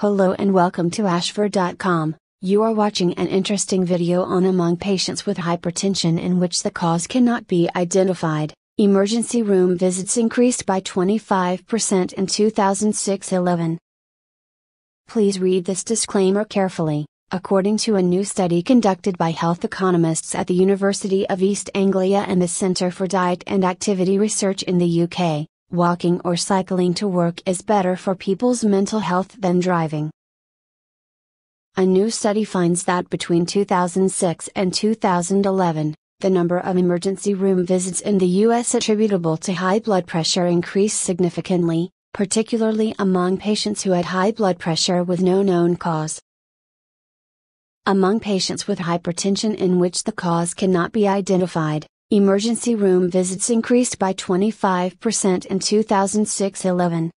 Hello and welcome to ashford.com. You are watching an interesting video on among patients with hypertension in which the cause cannot be identified. Emergency room visits increased by 25% in 2006-11. Please read this disclaimer carefully. According to a new study conducted by health economists at the University of East Anglia and the Centre for Diet and Activity Research in the UK, walking or cycling to work is better for people's mental health than driving. A new study finds that between 2006 and 2011, the number of emergency room visits in the US attributable to high blood pressure increased significantly, particularly among patients who had high blood pressure with no known cause. Among patients with hypertension in which the cause cannot be identified, emergency room visits increased by 25% in 2006-11.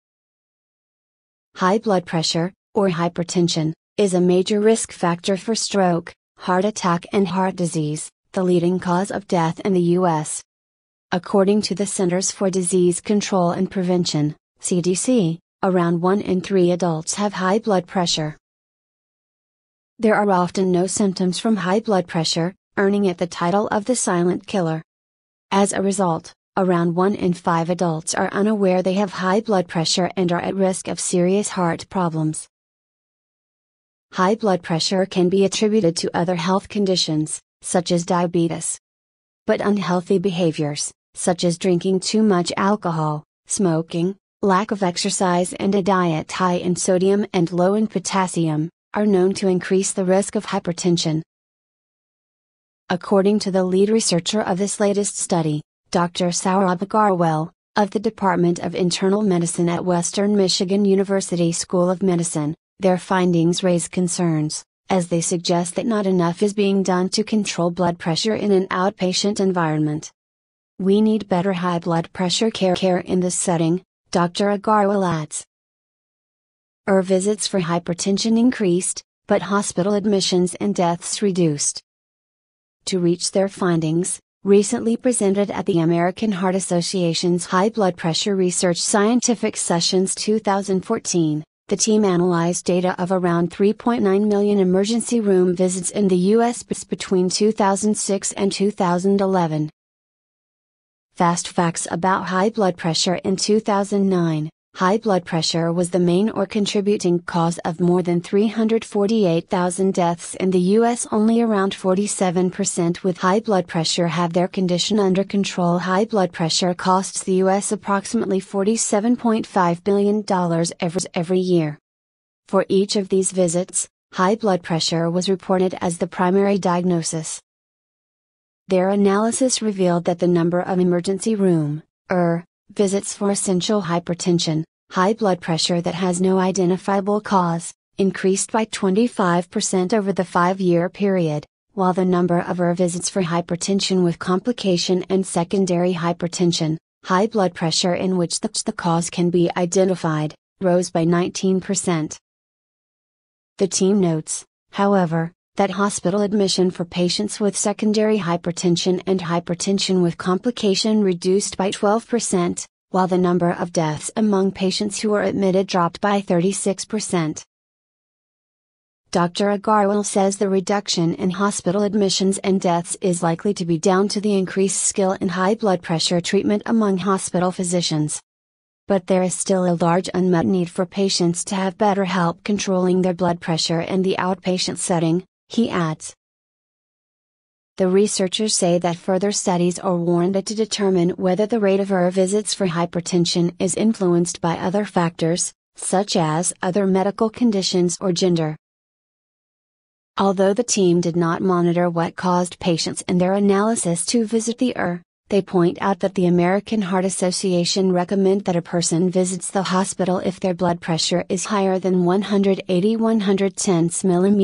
High blood pressure, or hypertension, is a major risk factor for stroke, heart attack and heart disease, the leading cause of death in the U.S. According to the Centers for Disease Control and Prevention, CDC, around 1 in 3 adults have high blood pressure. There are often no symptoms from high blood pressure, earning it the title of the silent killer. As a result, around 1 in 5 adults are unaware they have high blood pressure and are at risk of serious heart problems. High blood pressure can be attributed to other health conditions, such as diabetes. But unhealthy behaviors, such as drinking too much alcohol, smoking, lack of exercise and a diet high in sodium and low in potassium, are known to increase the risk of hypertension. According to the lead researcher of this latest study, Dr. Saurabh Agarwal, of the Department of Internal Medicine at Western Michigan University School of Medicine, their findings raise concerns, as they suggest that not enough is being done to control blood pressure in an outpatient environment. We need better high blood pressure care in this setting, Dr. Agarwal adds. Visits for hypertension increased, but hospital admissions and deaths reduced. To reach their findings, recently presented at the American Heart Association's High Blood Pressure Research Scientific Sessions 2014, the team analyzed data of around 3.9 million emergency room visits in the U.S. between 2006 and 2011. Fast facts about high blood pressure in 2009. High blood pressure was the main or contributing cause of more than 348,000 deaths in the U.S. Only around 47% with high blood pressure have their condition under control. High blood pressure costs the U.S. approximately $47.5 billion every year. For each of these visits, high blood pressure was reported as the primary diagnosis. Their analysis revealed that the number of emergency room, visits for essential hypertension, high blood pressure that has no identifiable cause, increased by 25% over the 5-year period, while the number of visits for hypertension with complication and secondary hypertension, high blood pressure in which the cause can be identified, rose by 19%. The team notes, however, that hospital admission for patients with secondary hypertension and hypertension with complication reduced by 12%, while the number of deaths among patients who were admitted dropped by 36%. Dr. Agarwal says the reduction in hospital admissions and deaths is likely to be down to the increased skill in high blood pressure treatment among hospital physicians. But there is still a large unmet need for patients to have better help controlling their blood pressure in the outpatient setting, he adds. The researchers say that further studies are warranted to determine whether the rate of visits for hypertension is influenced by other factors, such as other medical conditions or gender. Although the team did not monitor what caused patients in their analysis to visit the they point out that the American Heart Association recommend that a person visits the hospital if their blood pressure is higher than 180/110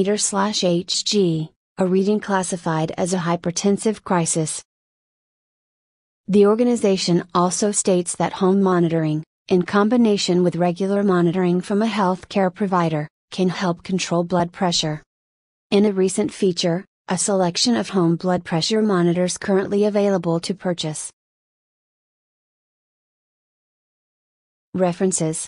mm/Hg, a reading classified as a hypertensive crisis. The organization also states that home monitoring, in combination with regular monitoring from a healthcare provider, can help control blood pressure. In a recent feature, a selection of home blood pressure monitors currently available to purchase. References